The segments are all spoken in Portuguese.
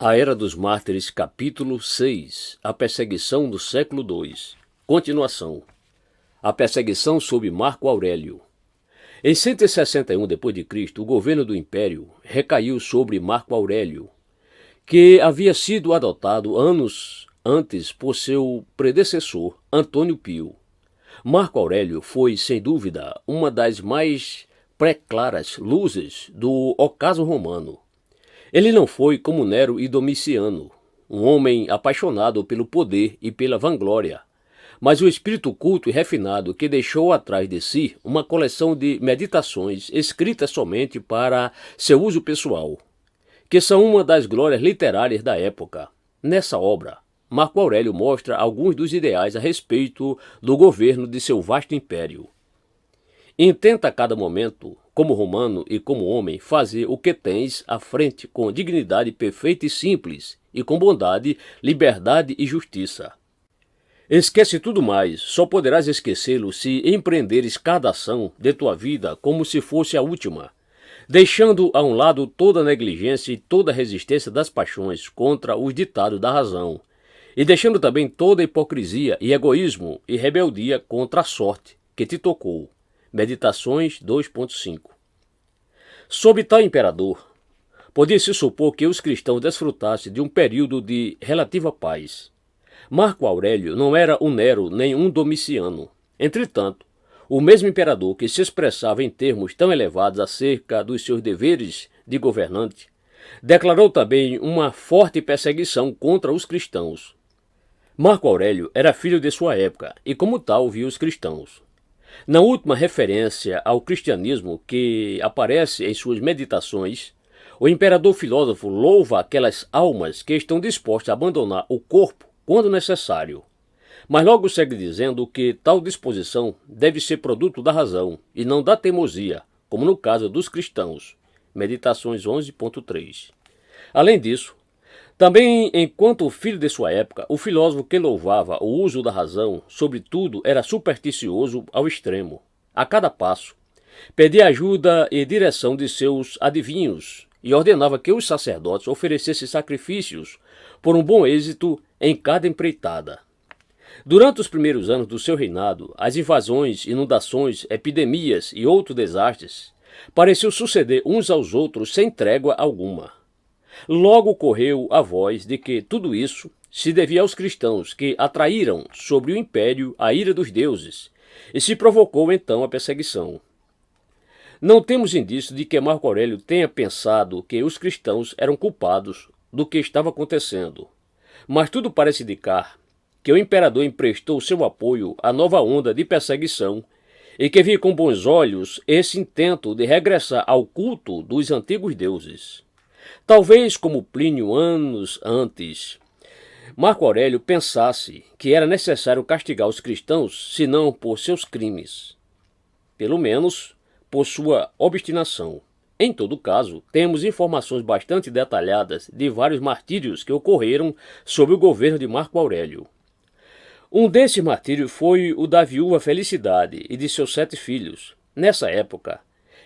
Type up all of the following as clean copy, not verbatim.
A Era dos Mártires, capítulo 6. A perseguição do século II. Continuação. A perseguição sob Marco Aurélio. Em 161 d.C., o governo do Império recaiu sobre Marco Aurélio, que havia sido adotado anos antes por seu predecessor, Antônio Pio. Marco Aurélio foi, sem dúvida, uma das mais pré-claras luzes do ocaso romano. Ele não foi como Nero e Domiciano, um homem apaixonado pelo poder e pela vanglória, mas o espírito culto e refinado que deixou atrás de si uma coleção de meditações escritas somente para seu uso pessoal, que são uma das glórias literárias da época. Nessa obra, Marco Aurélio mostra alguns dos ideais a respeito do governo de seu vasto império. Intenta a cada momento, como romano e como homem, fazer o que tens à frente com dignidade perfeita e simples, e com bondade, liberdade e justiça. Esquece tudo mais, só poderás esquecê-lo se empreenderes cada ação de tua vida como se fosse a última, deixando a um lado toda a negligência e toda a resistência das paixões contra os ditados da razão, e deixando também toda a hipocrisia e egoísmo e rebeldia contra a sorte que te tocou. Meditações 2.5. Sob tal imperador, podia-se supor que os cristãos desfrutassem de um período de relativa paz. Marco Aurélio não era um Nero nem um Domiciano. Entretanto, o mesmo imperador que se expressava em termos tão elevados acerca dos seus deveres de governante, declarou também uma forte perseguição contra os cristãos. Marco Aurélio era filho de sua época e, como tal, via os cristãos. Na última referência ao cristianismo que aparece em suas meditações, o imperador filósofo louva aquelas almas que estão dispostas a abandonar o corpo quando necessário, mas logo segue dizendo que tal disposição deve ser produto da razão e não da teimosia, como no caso dos cristãos. Meditações 11.3. Além disso, também, enquanto filho de sua época, o filósofo que louvava o uso da razão, sobretudo, era supersticioso ao extremo. A cada passo, pedia ajuda e direção de seus adivinhos e ordenava que os sacerdotes oferecessem sacrifícios por um bom êxito em cada empreitada. Durante os primeiros anos do seu reinado, as invasões, inundações, epidemias e outros desastres pareciam suceder uns aos outros sem trégua alguma. Logo correu a voz de que tudo isso se devia aos cristãos que atraíram sobre o império a ira dos deuses, e se provocou então a perseguição. Não temos indício de que Marco Aurélio tenha pensado que os cristãos eram culpados do que estava acontecendo, mas tudo parece indicar que o imperador emprestou seu apoio à nova onda de perseguição e que via com bons olhos esse intento de regressar ao culto dos antigos deuses. Talvez, como Plínio anos antes, Marco Aurélio pensasse que era necessário castigar os cristãos, se não por seus crimes, pelo menos por sua obstinação. Em todo caso, temos informações bastante detalhadas de vários martírios que ocorreram sob o governo de Marco Aurélio. Um desses martírios foi o da viúva Felicidade e de seus 7 filhos. Nessa época,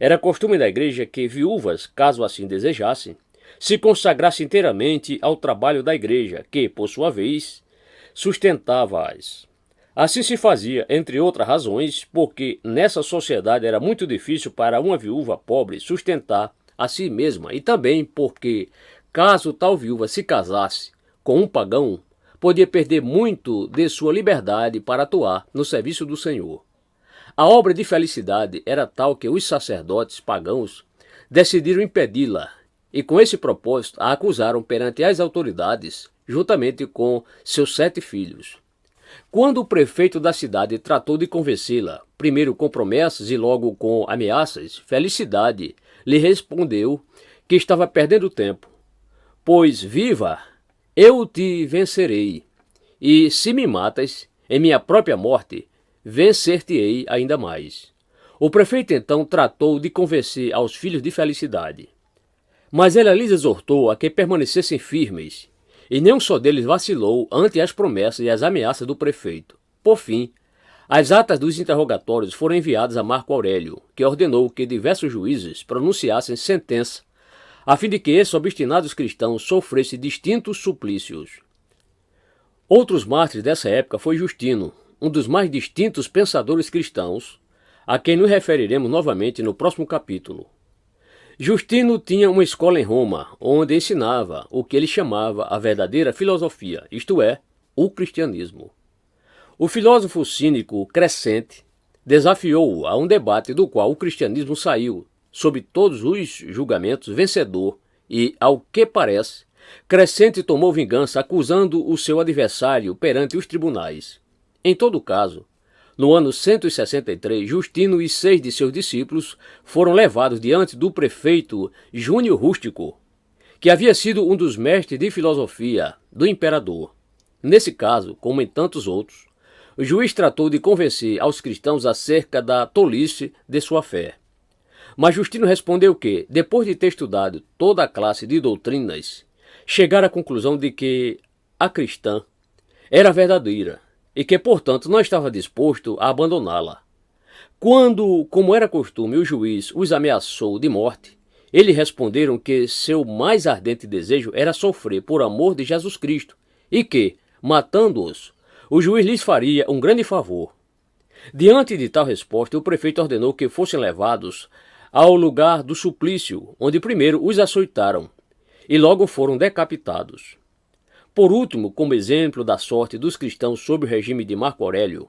era costume da igreja que viúvas, caso assim desejassem, se consagrasse inteiramente ao trabalho da igreja, que, por sua vez, sustentava-as. Assim se fazia, entre outras razões, porque nessa sociedade era muito difícil para uma viúva pobre sustentar a si mesma, e também porque, caso tal viúva se casasse com um pagão, podia perder muito de sua liberdade para atuar no serviço do Senhor. A obra de Felicidade era tal que os sacerdotes pagãos decidiram impedi-la, e com esse propósito a acusaram perante as autoridades, juntamente com seus 7 filhos. Quando o prefeito da cidade tratou de convencê-la, primeiro com promessas e logo com ameaças, Felicidade lhe respondeu que estava perdendo tempo, pois, viva, eu te vencerei, e se me matas, em minha própria morte, vencer-te-ei ainda mais. O prefeito então tratou de convencer aos filhos de Felicidade, mas ela lhes exortou a que permanecessem firmes, e nenhum só deles vacilou ante as promessas e as ameaças do prefeito. Por fim, as atas dos interrogatórios foram enviadas a Marco Aurélio, que ordenou que diversos juízes pronunciassem sentença a fim de que esses obstinados cristãos sofressem distintos suplícios. Outros mártires dessa época foi Justino, um dos mais distintos pensadores cristãos, a quem nos referiremos novamente no próximo capítulo. Justino tinha uma escola em Roma, onde ensinava o que ele chamava a verdadeira filosofia, isto é, o cristianismo. O filósofo cínico Crescente desafiou-o a um debate do qual o cristianismo saiu, sob todos os julgamentos, vencedor e, ao que parece, Crescente tomou vingança acusando o seu adversário perante os tribunais. Em todo caso, no ano 163, Justino e 6 de seus discípulos foram levados diante do prefeito Júnior Rústico, que havia sido um dos mestres de filosofia do imperador. Nesse caso, como em tantos outros, o juiz tratou de convencer aos cristãos acerca da tolice de sua fé. Mas Justino respondeu que, depois de ter estudado toda a classe de doutrinas, chegara à conclusão de que a cristã era verdadeira e que, portanto, não estava disposto a abandoná-la. Quando, como era costume, o juiz os ameaçou de morte, eles responderam que seu mais ardente desejo era sofrer por amor de Jesus Cristo e que, matando-os, o juiz lhes faria um grande favor. Diante de tal resposta, o prefeito ordenou que fossem levados ao lugar do suplício, onde primeiro os açoitaram e logo foram decapitados. Por último, como exemplo da sorte dos cristãos sob o regime de Marco Aurélio,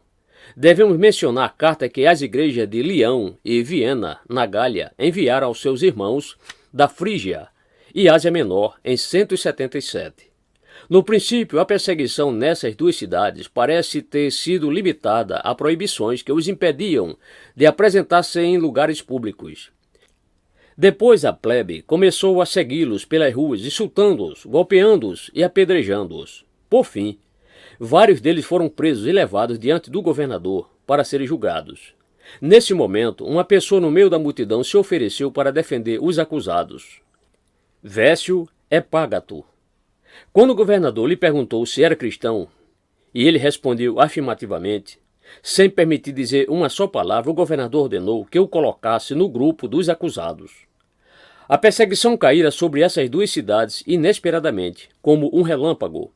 devemos mencionar a carta que as igrejas de Leão e Viena, na Gália, enviaram aos seus irmãos da Frígia e Ásia Menor em 177. No princípio, a perseguição nessas duas cidades parece ter sido limitada a proibições que os impediam de apresentar-se em lugares públicos. Depois a plebe começou a segui-los pelas ruas, insultando-os, golpeando-os e apedrejando-os. Por fim, vários deles foram presos e levados diante do governador para serem julgados. Nesse momento, uma pessoa no meio da multidão se ofereceu para defender os acusados. Vécio Epágato. Quando o governador lhe perguntou se era cristão, e ele respondeu afirmativamente, sem permitir dizer uma só palavra, o governador ordenou que o colocasse no grupo dos acusados. A perseguição caíra sobre essas duas cidades inesperadamente, como um relâmpago.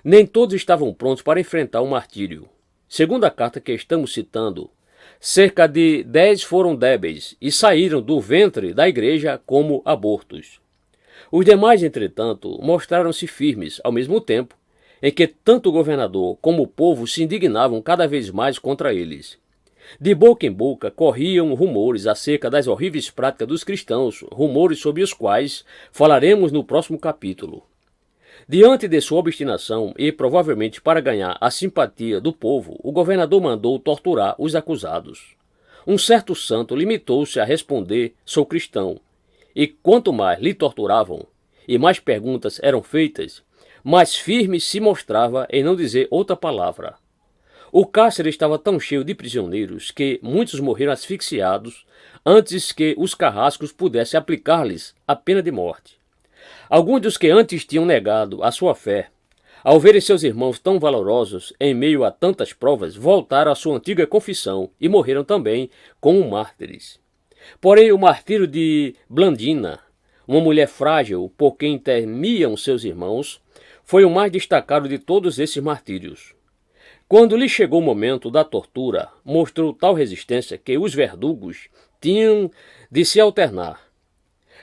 Nem todos estavam prontos para enfrentar o martírio. Segundo a carta que estamos citando, cerca de 10 foram débeis e saíram do ventre da igreja como abortos. Os demais, entretanto, mostraram-se firmes, ao mesmo tempo em que tanto o governador como o povo se indignavam cada vez mais contra eles. De boca em boca corriam rumores acerca das horríveis práticas dos cristãos, rumores sobre os quais falaremos no próximo capítulo. Diante de sua obstinação e provavelmente para ganhar a simpatia do povo, o governador mandou torturar os acusados. Um certo santo limitou-se a responder: "Sou cristão", e quanto mais lhe torturavam e mais perguntas eram feitas, mais firme se mostrava em não dizer outra palavra. O cárcere estava tão cheio de prisioneiros que muitos morreram asfixiados antes que os carrascos pudessem aplicar-lhes a pena de morte. Alguns dos que antes tinham negado a sua fé, ao verem seus irmãos tão valorosos em meio a tantas provas, voltaram à sua antiga confissão e morreram também como mártires. Porém, o martírio de Blandina, uma mulher frágil por quem temiam seus irmãos, foi o mais destacado de todos esses martírios. Quando lhe chegou o momento da tortura, mostrou tal resistência que os verdugos tinham de se alternar.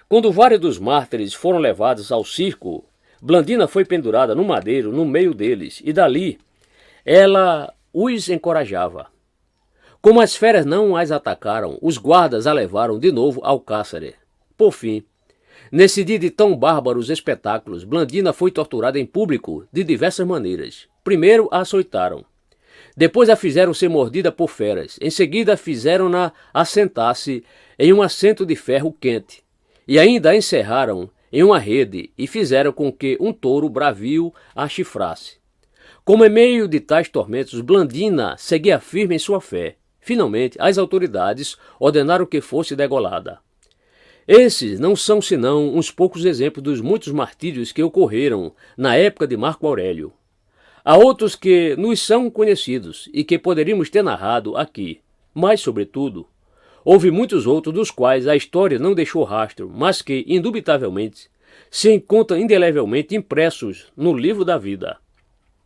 Quando vários dos mártires foram levados ao circo, Blandina foi pendurada no madeiro no meio deles, e dali ela os encorajava. Como as feras não as atacaram, os guardas a levaram de novo ao cárcere. Por fim, nesse dia de tão bárbaros espetáculos, Blandina foi torturada em público de diversas maneiras. Primeiro a açoitaram. Depois a fizeram ser mordida por feras. Em seguida fizeram-na assentar-se em um assento de ferro quente. E ainda a encerraram em uma rede e fizeram com que um touro bravio a chifrasse. Como em meio de tais tormentos, Blandina seguia firme em sua fé. Finalmente, as autoridades ordenaram que fosse degolada. Esses não são senão uns poucos exemplos dos muitos martírios que ocorreram na época de Marco Aurélio. Há outros que nos são conhecidos e que poderíamos ter narrado aqui, mas, sobretudo, Houve muitos outros dos quais a história não deixou rastro, mas que, indubitavelmente, se encontram indelevelmente impressos no livro da vida.